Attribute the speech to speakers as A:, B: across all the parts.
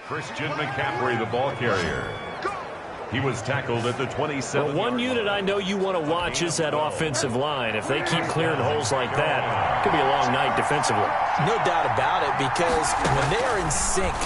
A: Christian McCaffrey, the ball carrier. He was tackled at the 27.
B: Well, one unit I know you want to watch is that offensive line. If they keep clearing holes like that, it could be a long night defensively.
C: No doubt about it, because when they are in sync,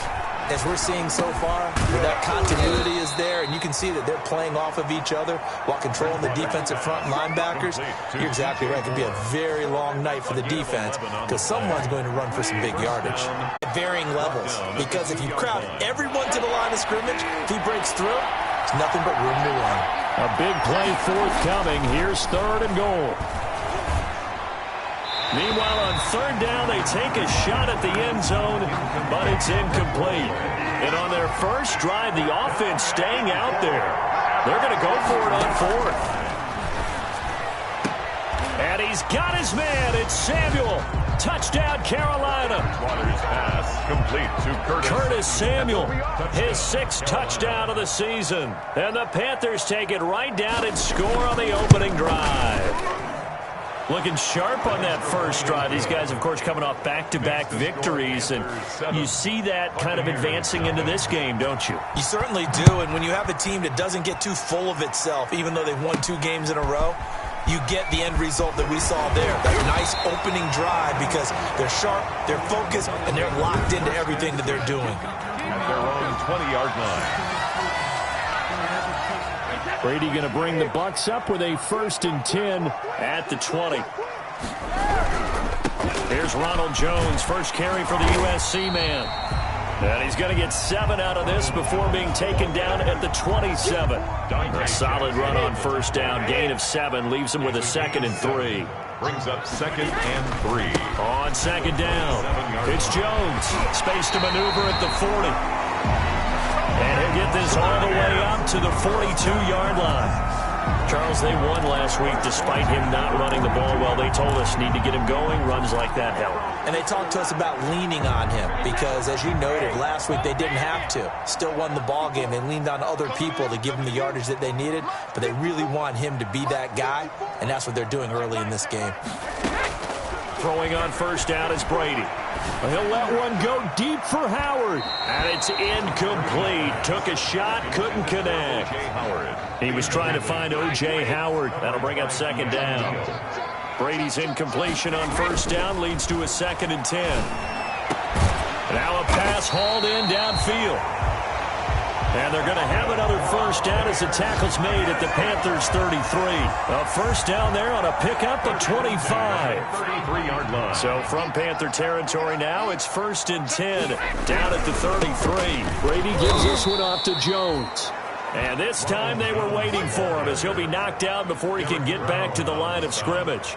C: as we're seeing so far, where that continuity is there, and you can see that they're playing off of each other while controlling the defensive front linebackers, you're exactly right. It could be a very long night for the defense because someone's going to run for some big yardage. At varying levels, because if you crowd everyone to the line of scrimmage, if he breaks through, it's nothing but room to run.
B: A big play forthcoming. Here's 3rd and goal. Meanwhile, on 3rd down, they take a shot at the end zone, but it's incomplete. And on their first drive, the offense staying out there. They're going to go for it on 4th. And he's got his man. It's Samuel. Touchdown, Carolina.
A: Waters pass complete to
B: Curtis Samuel, his 6th touchdown of the season. And the Panthers take it right down and score on the opening drive. Looking sharp on that first drive. These guys, of course, coming off back-to-back victories, and you see that kind of advancing into this game, don't you?
C: You certainly do, and when you have a team that doesn't get too full of itself, even though they've won 2 games in a row, you get the end result that we saw there, that nice opening drive, because they're sharp, they're focused, and they're locked into everything that they're doing.
A: At their own 20-yard line.
B: Brady going to bring the Bucs up with a 1st and 10 at the 20. Here's Ronald Jones, first carry for the USC man. And he's going to get 7 out of this before being taken down at the 27. A solid run on 1st down. Gain of 7 leaves him with a 2nd and 3.
A: Brings up 2nd and 3.
B: On 2nd down, it's Jones. Space to maneuver at the 40. And he'll get this all the way up to the 42-yard line. Charles, they won last week despite him not running the ball well. They told us need to get him going. Runs like that help.
C: And they talked to us about leaning on him because, as you noted, last week they didn't have to. Still won the ball game. They leaned on other people to give them the yardage that they needed, but they really want him to be that guy, and that's what they're doing early in this game.
B: Throwing on 1st down is Brady. He'll let one go deep for Howard. And it's incomplete. Took a shot, couldn't connect. He was trying to find O.J. Howard. That'll bring up 2nd down. Brady's incompletion on 1st down leads to a 2nd and 10. Now a pass hauled in downfield. And they're going to have another 1st down as the tackle's made at the Panthers' 33. A 1st down there on a pickup of 25.
A: 33-yard line.
B: So from Panther territory now, it's 1st and 10 down at the 33. Brady gives this one off to Jones. And this time they were waiting for him as he'll be knocked down before he can get back to the line of scrimmage.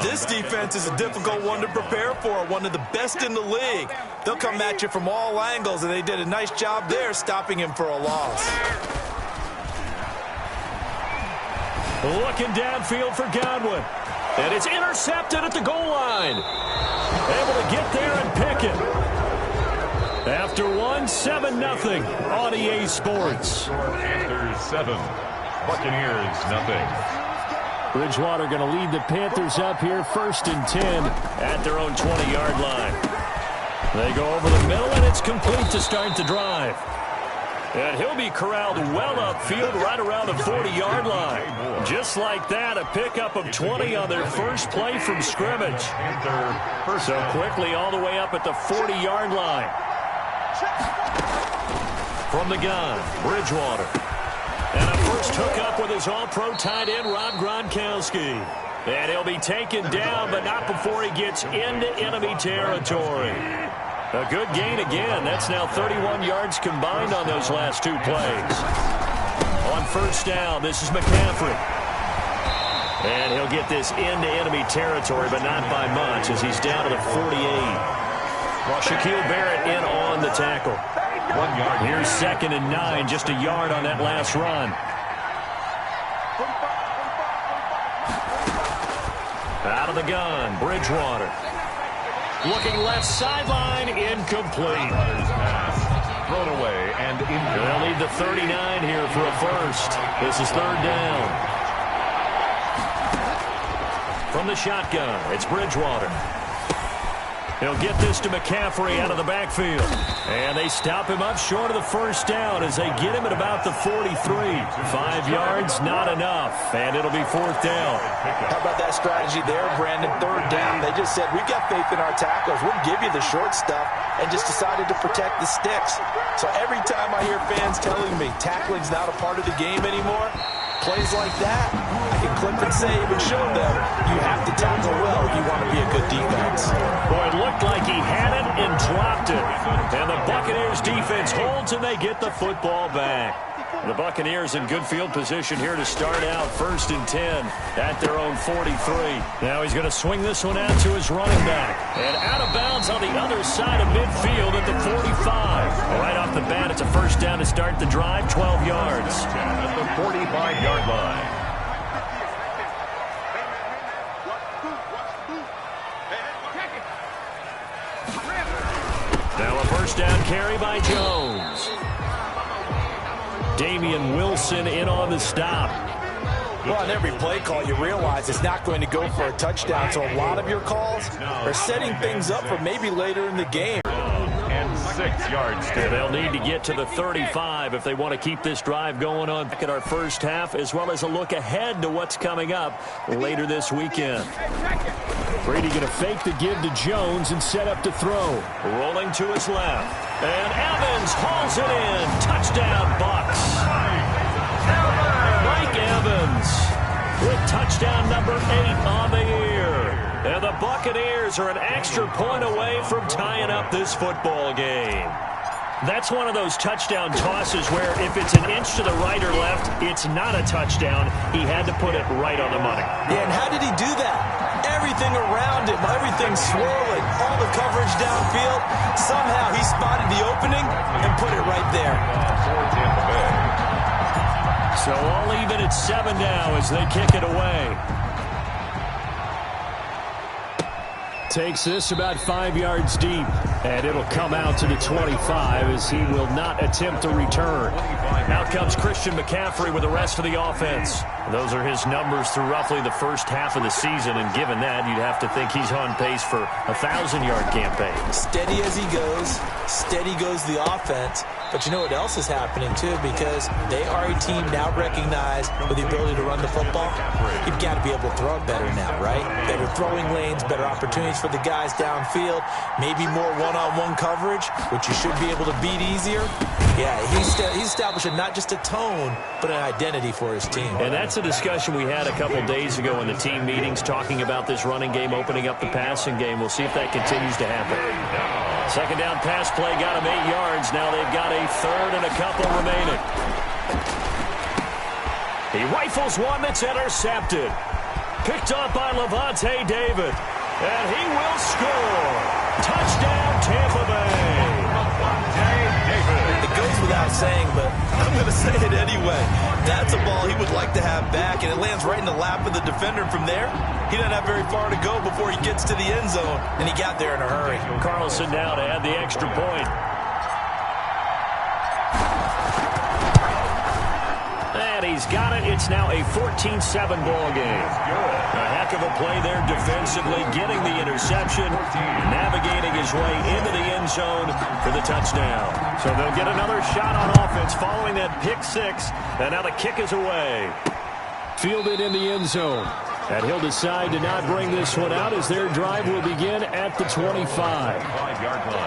C: This defense is a difficult one to prepare for, one of the best in the league. They'll come at you from all angles, and they did a nice job there stopping him for a loss.
B: Looking downfield for Godwin. And it's intercepted at the goal line. Able to get there and pick it. After one, 7-0 on EA Sports.
A: Panthers 7, Buccaneers 0.
B: Bridgewater going to lead the Panthers up here 1st and 10 at their own 20-yard line. They go over the middle, and it's complete to start the drive. And he'll be corralled well upfield right around the 40-yard line. Just like that, a pickup of 20 on their first play from scrimmage. So quickly all the way up at the 40-yard line. From the gun, Bridgewater. And a first hookup with his all-pro tight end, Rob Gronkowski. And he'll be taken down, but not before he gets into enemy territory. A good gain again. That's now 31 yards combined on those last 2 plays. On 1st down, this is McCaffrey. And he'll get this into enemy territory, but not by much as he's down to the 48. Shaquille Barrett in on the tackle.
A: 1 yard.
B: Here's 2nd and 9, just a yard on that last run. Out of the gun, Bridgewater. Looking left sideline, incomplete.
A: Thrown away and injured.
B: They'll need the 39 here for a first. This is 3rd down. From the shotgun, it's Bridgewater. He'll get this to McCaffrey out of the backfield. And they stop him up short of the first down as they get him at about the 43. 5 yards, not enough. And it'll be 4th down.
C: How about that strategy there, Brandon? 3rd down. They just said, we've got faith in our tackles. We'll give you the short stuff, and just decided to protect the sticks. So every time I hear fans telling me tackling's not a part of the game anymore, plays like that, I can clip and save and show them you have to tackle well if you want to be a good defense.
B: Boy, it looked like he had it and dropped it. And the Buccaneers defense holds and they get the football back. The Buccaneers in good field position here to start out 1st and 10 at their own 43. Now he's going to swing this one out to his running back. And out of bounds on the other side of midfield at the 45. Right off the bat, it's a 1st down to start the drive, 12 yards.
A: At the 45-yard line.
B: Now a 1st down carry by Jones. Damian Wilson in on the stop.
C: Well, on every play call, you realize it's not going to go for a touchdown. So a lot of your calls are setting things up for maybe later in the game.
A: And 6 yards.
B: They'll need to get to the 35 if they want to keep this drive going on back at our first half, as well as a look ahead to what's coming up later this weekend. Brady going to fake the give to Jones and set up to throw. Rolling to his left. And Evans hauls it in. Touchdown, Bucs. Mike Evans with touchdown number 8 on the year. And the Buccaneers are an extra point away from tying up this football game. That's one of those touchdown tosses where if it's an inch to the right or left, it's not a touchdown. He had to put it right on the money.
C: Yeah, and how did he do that? Everything around him, everything swirling, all the coverage downfield. Somehow he spotted the opening and put it right there.
B: So all even at 7 now as they kick it away. Takes this about 5 yards deep, and it'll come out to the 25 as he will not attempt to return. Out comes Christian McCaffrey with the rest of the offense. Those are his numbers through roughly the first half of the season, and given that, you'd have to think he's on pace for a 1,000-yard campaign.
C: Steady as he goes, steady goes the offense. But you know what else is happening, too, because they are a team now recognized with the ability to run the football. You've got to be able to throw it better now, right? Better throwing lanes, better opportunities for the guys downfield, maybe more one-on-one coverage, which you should be able to beat easier. Yeah, he's establishing not just a tone, but an identity for his team.
B: And that's a discussion we had a couple days ago in the team meetings, talking about this running game, opening up the passing game. We'll see if that continues to happen. 2nd down pass play got him 8 yards. Now they've got a 3rd and a couple remaining. He rifles one that's intercepted. Picked up by Levante David. And he will score. Touchdown, Tampa Bay.
C: It goes without saying, but I'm going to say it anyway. That's a ball he would like to have back, and it lands right in the lap of the defender. From there, he doesn't have very far to go before he gets to the end zone, and he got there in a hurry.
B: Carlson now to add the extra point. And he's got it. It's now a 14-7 ball game. A heck of a play there defensively, getting the interception, navigating his way into the end zone for the touchdown. So they'll get another shot on offense following that pick 6, and now the kick is away. Fielded in the end zone. And he'll decide to not bring this one out as their drive will begin at the 25.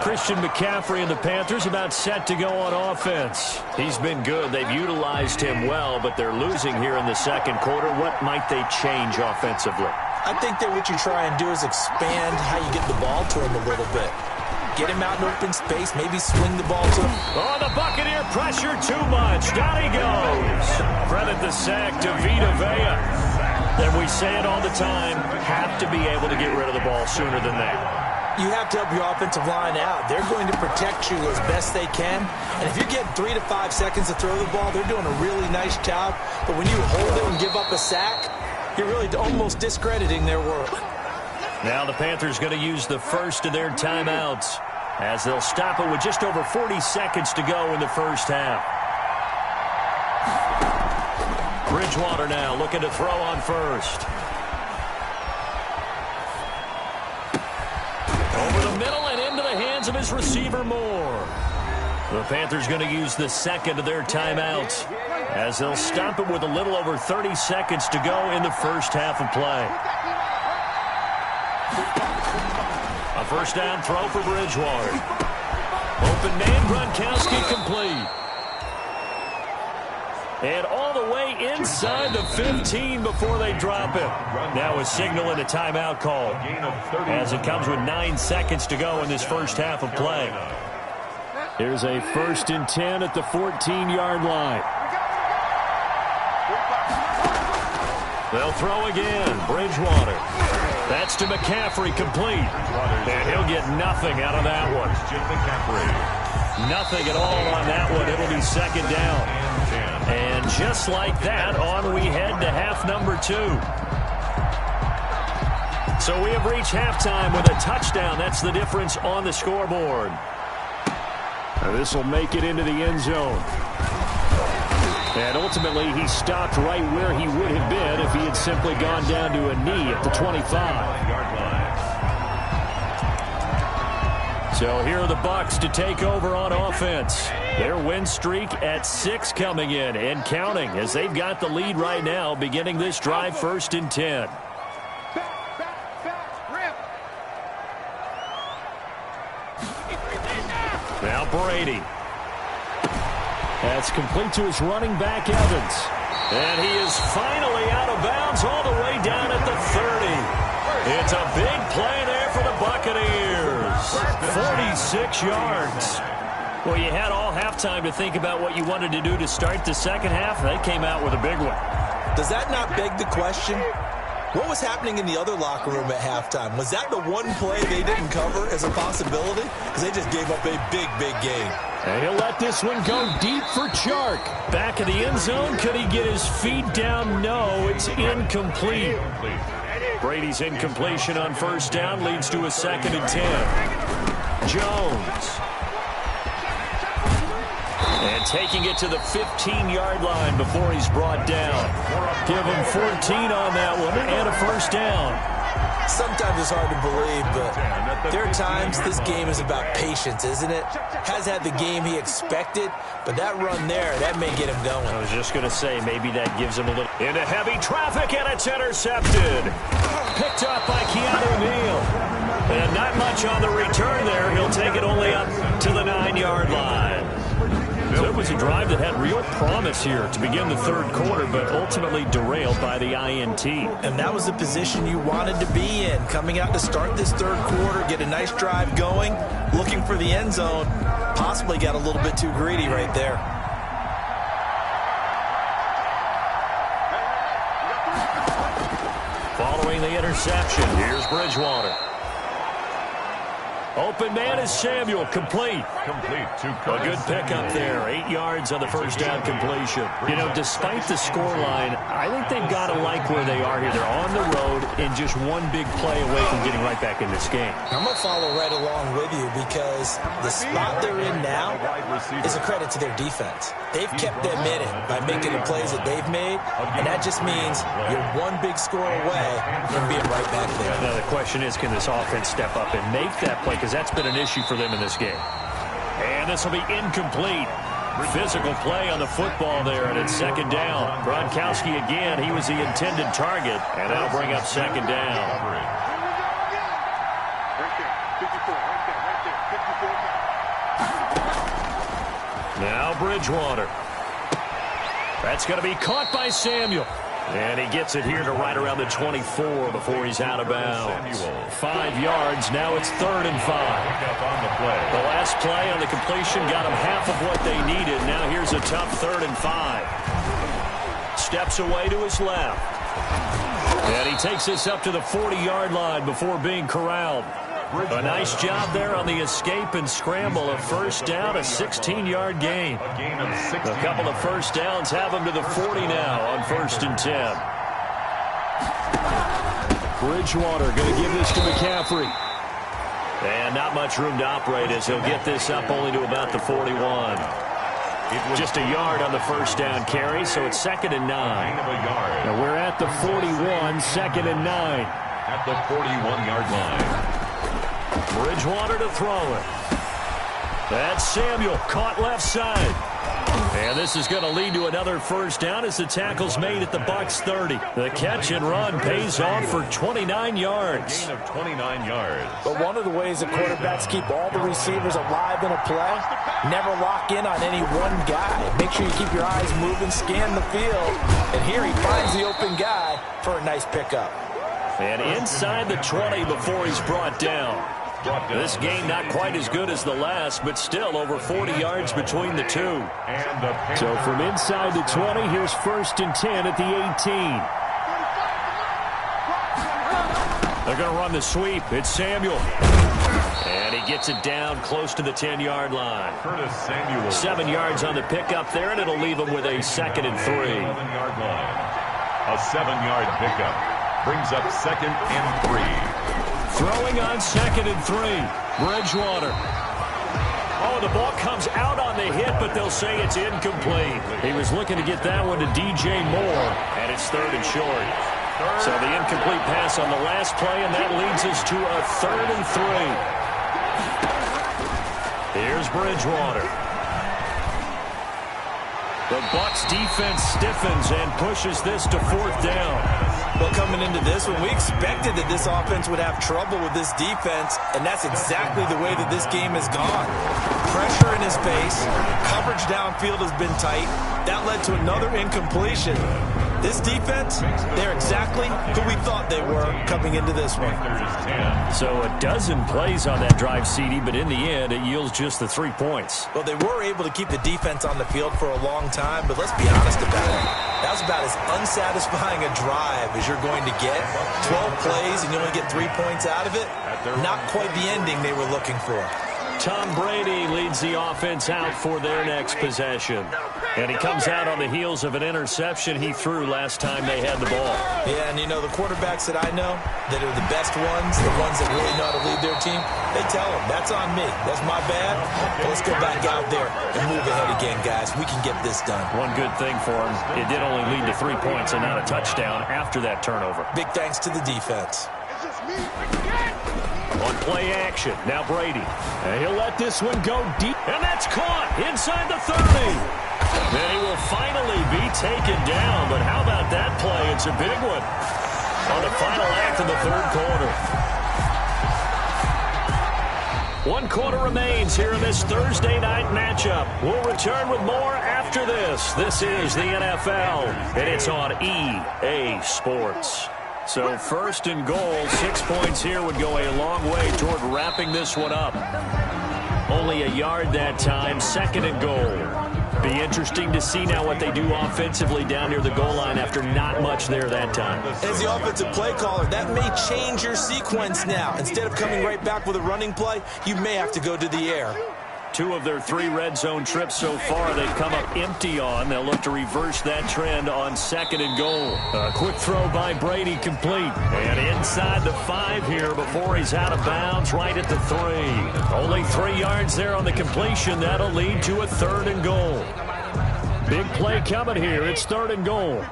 B: Christian McCaffrey and the Panthers about set to go on offense. He's been good. They've utilized him well, but they're losing here in the 2nd quarter. What might they change offensively?
C: I think that what you try and do is expand how you get the ball to him a little bit. Get him out in open space, maybe swing the ball to him.
B: Oh, the Buccaneer pressure too much. Down he goes. Credit the sack to Vita Vea. And we say it all the time, have to be able to get rid of the ball sooner than that.
C: You have to help your offensive line out. They're going to protect you as best they can. And if you get 3 to 5 seconds to throw the ball, they're doing a really nice job. But when you hold it and give up a sack, you're really almost discrediting their work.
B: Now the Panthers going to use the first of their timeouts as they'll stop it with just over 40 seconds to go in the first half. Bridgewater now looking to throw on first. Over the the middle and into the hands of his receiver Moore. The Panthers going to use the second of their timeouts as they'll stop it with a little over 30 seconds to go in the first half of play. A first down throw for Bridgewater. Open man, Gronkowski complete. And all the way inside the 15 before they drop it. Now a signal and a timeout call as it comes with 9 seconds to go in this first half of play. Here's a 1st and 10 at the 14-yard line. They'll throw again. Bridgewater. That's to McCaffrey, complete. And he'll get nothing out of that one. Nothing at all on that one. It'll be second down. And just like that, on we head to half number 2. So we have reached halftime with a touchdown. That's the difference on the scoreboard. This will make it into the end zone. And ultimately, he stopped right where he would have been if he had simply gone down to a knee at the 25-yard line. So here are the Bucs to take over on offense. Their win streak at 6 coming in and counting as they've got the lead right now beginning this drive 1st and 10. Now Brady. That's complete to his running back, Evans. And he is finally out of bounds all the way down at the 30. It's a big play there for the Buccaneers. 46 yards. Well, you had all halftime to think about what you wanted to do to start the second half. They came out with a big one.
C: Does that not beg the question? What was happening in the other locker room at halftime? Was that the one play they didn't cover as a possibility? Because they just gave up a big, big game.
B: And he'll let this one go deep for Chark. Back in the end zone. Could he get his feet down? No, it's incomplete. Brady's incompletion on first down leads to a 2nd and 10. Jones. And taking it to the 15-yard line before he's brought down. Give him 14 on that one and a first down.
C: Sometimes it's hard to believe, but there are times this game is about patience, isn't it? Has had the game he expected, but that run there, that may get him going.
B: I was just going to say, maybe that gives him a little... Into heavy traffic, and it's intercepted. Picked up by Keanu Neal. And not much on the return there. He'll take it only up to the 9-yard line. So it was a drive that had real promise here to begin the third quarter, but ultimately derailed by the INT.
C: And that was the position you wanted to be in, coming out to start this third quarter, get a nice drive going, looking for the end zone. Possibly got a little bit too greedy right there.
B: Following the interception, here's Bridgewater. Open man is Samuel, complete. A good pickup there. 8 yards on the first down completion. You know, despite the scoreline, I think they've got to like where they are here. They're on the road and just one big play away from getting right back in this game.
C: I'm going to follow right along with you because the spot they're in now is a credit to their defense. They've kept them in it by making the plays that they've made, and that just means you're one big score away from being right back there.
B: Now, the question is, can this offense step up and make that play? Because that's been an issue for them in this game. And this will be incomplete. Physical play on the football there, and it's second down. Gronkowski again, he was the intended target, and that'll bring up second down. Now Bridgewater. That's going to be caught by Samuel. And he gets it here to right around the 24 before he's out of bounds. 5 yards. Now it's 3rd and 5. The last play on the completion got him half of what they needed. Now here's a tough 3rd and 5. Steps away to his left. And he takes this up to the 40-yard line before being corralled. A nice job there on the escape and scramble. A first down, a 16-yard gain. A couple of first downs have him to the 40 now on 1st and 10. Bridgewater going to give this to McCaffrey. And not much room to operate as he'll get this up only to about the 41. Just a yard on the first down carry, so it's 2nd and 9. Now we're at the 41, 2nd and 9.
A: At the 41-yard line.
B: Bridgewater to throw it. That's Samuel, caught left side. And this is going to lead to another first down as the tackle's made at the Bucs 30. The catch and run pays off for 29 yards.
A: Gain of 29 yards.
C: But one of the ways that quarterbacks keep all the receivers alive in a play, never lock in on any one guy. Make sure you keep your eyes moving, scan the field. And here he finds the open guy for a nice pickup.
B: And inside the 20 before he's brought down. This game not quite as good as the last, but still over 40 yards between the two. So from inside the 20, here's 1st and 10 at the 18. They're going to run the sweep. It's Samuel. And he gets it down close to the 10-yard line. 7 yards on the pickup there, and it'll leave him with a 2nd and 3.
A: 7-yard line. A 7-yard pickup brings up 2nd and 3.
B: Throwing on 2nd and 3. Bridgewater. Oh, the ball comes out on the hit, but they'll say it's incomplete. He was looking to get that one to DJ Moore, and it's 3rd and short. So the incomplete pass on the last play, and that leads us to a 3rd and 3. Here's Bridgewater. The Bucs defense stiffens and pushes this to 4th down.
C: Well, coming into this one, we expected that this offense would have trouble with this defense, and that's exactly the way that this game has gone. Pressure in his face, coverage downfield has been tight. That led to another incompletion. This defense, they're exactly who we thought they were coming into this one.
B: So a dozen plays on that drive, CD, but in the end, it yields just the 3 points.
C: Well, they were able to keep the defense on the field for a long time, but let's be honest about it. That was about as unsatisfying a drive as you're going to get. 12 plays and you only get 3 points out of it. Not quite the ending they were looking for.
B: Tom Brady leads the offense out for their next possession. And he comes out on the heels of an interception he threw last time they had the ball.
C: Yeah, and you know, the quarterbacks that I know that are the best ones, the ones that really know how to lead their team, they tell them, that's on me. That's my bad. But let's go back out there and move ahead again, guys. We can get this done.
B: One good thing for him, it did only lead to 3 points and not a touchdown after that turnover.
C: Big thanks to the defense.
B: On play action, now Brady. And he'll let this one go deep. And that's caught inside the 30. And he will finally be taken down. But how about that play? It's a big one on the final act of the 3rd quarter. 1 quarter remains here in this Thursday night matchup. We'll return with more after this. This is the NFL, and it's on EA Sports. So 1st and goal, 6 points here would go a long way toward wrapping this one up. Only a yard that time, 2nd and goal. Be interesting to see now what they do offensively down near the goal line after not much there that time.
C: As the offensive play caller, that may change your sequence now. Instead of coming right back with a running play, you may have to go to the air.
B: 2 of their 3 red zone trips so far they've come up empty on. They'll look to reverse that trend on 2nd and goal. A quick throw by Brady complete. And inside the 5 here before he's out of bounds right at the 3. Only 3 yards there on the completion. That'll lead to a 3rd and goal. Big play coming here. It's 3rd and goal.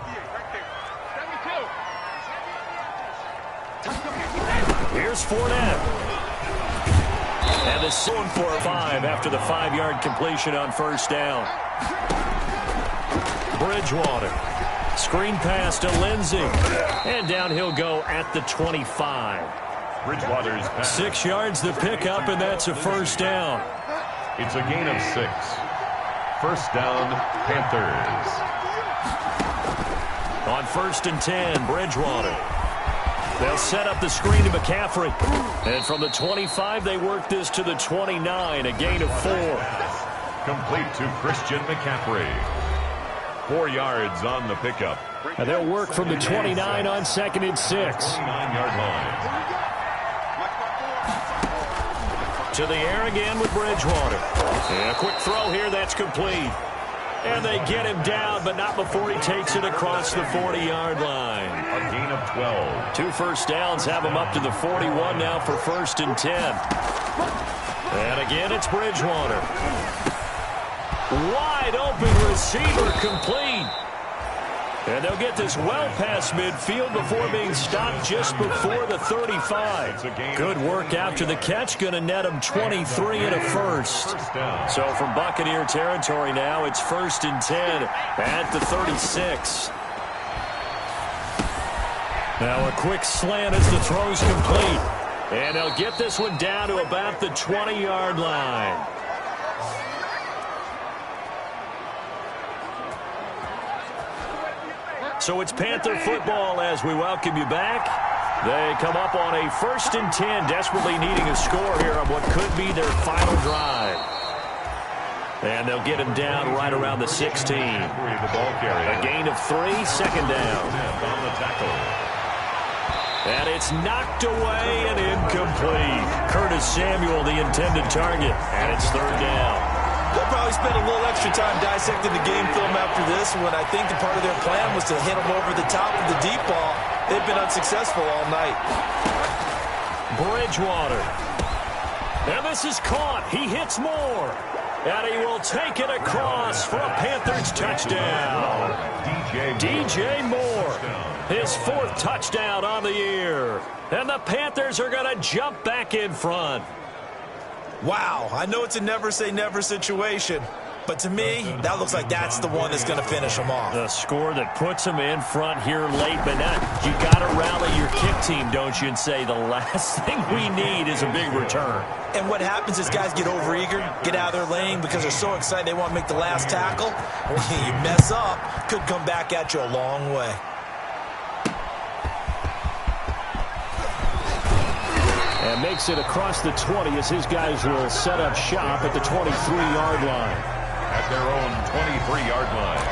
B: Here's Fournette. And it's soon for a 5 after the 5-yard completion on 1st down. Bridgewater. Screen pass to Lindsey. And down he'll go at the 25.
A: Bridgewater's pass.
B: 6 yards the pickup, and that's a 1st down.
A: It's a gain of 6. 1st down, Panthers.
B: On 1st and 10, Bridgewater. They'll set up the screen to McCaffrey. And from the 25, they work this to the 29, a gain of 4.
A: Complete to Christian McCaffrey. 4 yards on the pickup.
B: And they'll work from the 29 on 2nd and 6.
A: 29-yard line.
B: To the air again with Bridgewater. And a quick throw here, that's complete. And they get him down, but not before he takes it across the 40-yard line.
A: A gain of 12.
B: 2 first downs have him up to the 41 now for 1st and 10. And again, it's Bridgewater. Wide open receiver complete. And they'll get this well past midfield before being stopped just before the 35. Good work after the catch. Going to net them 23 and a first. So from Buccaneer territory now, it's 1st and 10 at the 36. Now a quick slant as the throw's complete. And they'll get this one down to about the 20-yard line. So it's Panther football as we welcome you back. They come up on a 1st and 10, desperately needing a score here on what could be their final drive. And they'll get him down right around the 16. A gain of 3, 2nd down. And it's knocked away and incomplete. Curtis Samuel, the intended target, and it's 3rd down.
C: They'll probably spend a little extra time dissecting the game film after this when I think the part of their plan was to hit them over the top of the deep ball. They've been unsuccessful all night.
B: Bridgewater. And this is caught. He hits more. And he will take it across for a Panthers touchdown. DJ Moore. His 4th touchdown on the year. And the Panthers are going to jump back in front.
C: Wow, I know it's a never-say-never situation, but to me, that looks like that's the one that's going to finish them off.
B: The score that puts them in front here late, but now you got to rally your kick team, don't you, and say the last thing we need is a big return.
C: And what happens is guys get overeager, get out of their lane because they're so excited they want to make the last tackle. You mess up, could come back at you a long way.
B: And makes it across the 20 as his guys will set up shop at the 23-yard line.
A: At their own 23-yard line.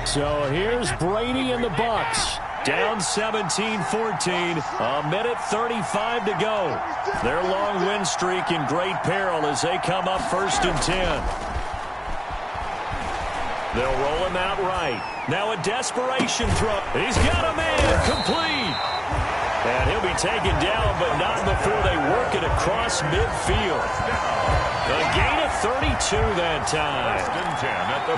B: So here's Brady and the Bucs. Down 17-14. A minute 35 to go. Their long win streak in great peril as they come up 1st and 10. They'll roll him out right. Now a desperation throw. He's got a man complete. And he'll be taken down, but not before they work it across midfield. A gain of 32 that time.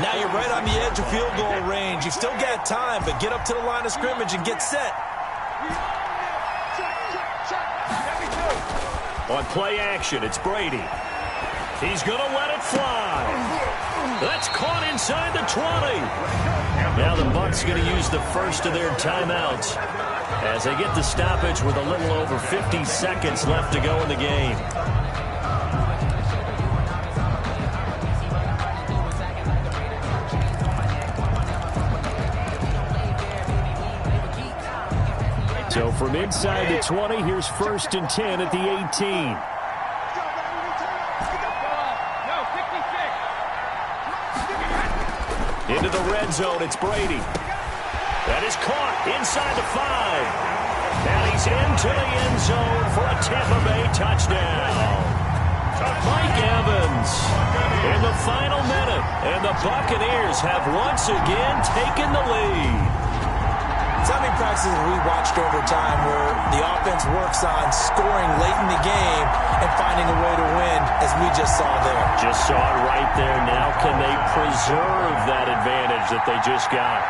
C: Now you're right on the edge of field goal range. You've still got time, but get up to the line of scrimmage and get set.
B: On play action, it's Brady. He's going to let it fly. That's caught inside the 20. Now the Bucs going to use the first of their timeouts as they get the stoppage with a little over 50 seconds left to go in the game. So from inside the 20, here's 1st and 10 at the 18. Into the red zone, it's Brady. That is caught inside the 5. And he's into the end zone for a Tampa Bay touchdown. Mike Evans in the final minute. And the Buccaneers have once again taken the lead.
C: How many practices have we watched over time where the offense works on scoring late in the game and finding a way to win, as we just saw there?
B: Just saw it right there. Now can they preserve that advantage that they just got?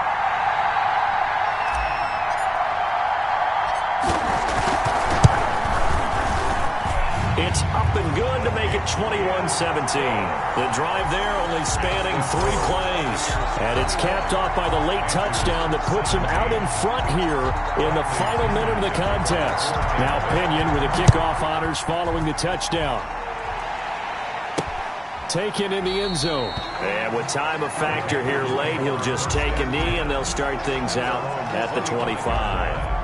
B: It's up and good to make it 21-17. The drive there only spanning 3 plays. And it's capped off by the late touchdown that puts him out in front here in the final minute of the contest. Now Pinion with the kickoff honors following the touchdown. Taken in the end zone. And with time a factor here late, he'll just take a knee and they'll start things out at the 25.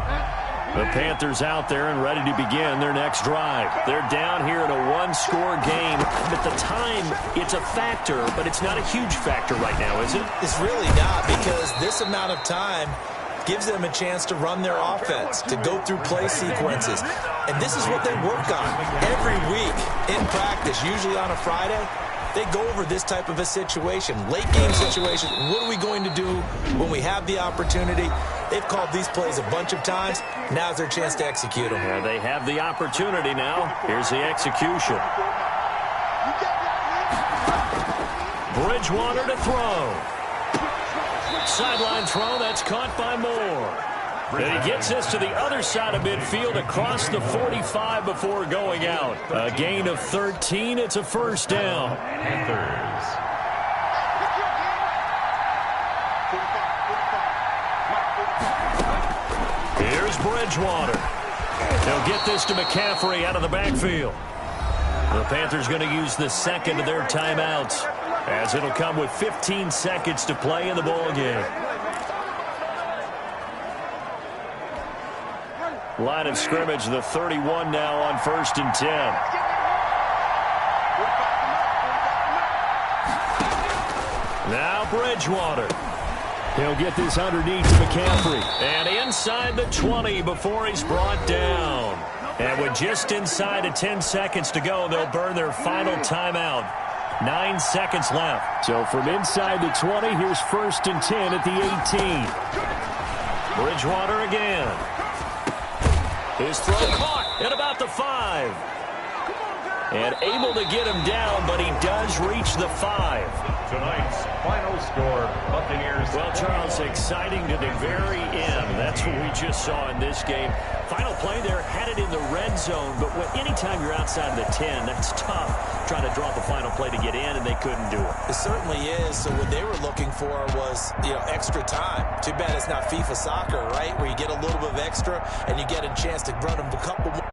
B: The Panthers out there and ready to begin their next drive. They're down here in a 1-score game. At the time, it's a factor, but it's not a huge factor right now, is it?
C: It's really not, because this amount of time gives them a chance to run their offense, to go through play sequences. And this is what they work on every week in practice, usually on a Friday. They go over this type of a situation, late game situation. What are we going to do when we have the opportunity? They've called these plays a bunch of times. Now's their chance to execute them.
B: Yeah, they have the opportunity now. Here's the execution. Bridgewater to throw. Sideline throw, that's caught by Moore. And he gets this to the other side of midfield across the 45 before going out. A gain of 13. It's a first down.
A: Panthers.
B: Here's Bridgewater. He'll get this to McCaffrey out of the backfield. The Panthers going to use the second of their timeouts, as it'll come with 15 seconds to play in the ball game. Line of scrimmage, the 31 now on 1st and 10. Now Bridgewater. He'll get this underneath to McCaffrey. And inside the 20 before he's brought down. And with just inside of 10 seconds to go, they'll burn their final timeout. 9 seconds left. So from inside the 20, here's 1st and 10 at the 18. Bridgewater again. His throw caught at about the 5. And able to get him down, but he does reach the 5.
A: Tonight's final score, Buccaneers.
B: Well, Charles, exciting to the very end. That's what we just saw in this game. Final play there, had it in the red zone, but anytime you're outside of the 10, that's tough trying to draw the final play to get in, and they couldn't do it.
C: It certainly is. So what they were looking for was, extra time. Too bad it's not FIFA soccer, right, where you get a little bit of extra and you get a chance to run them a couple more.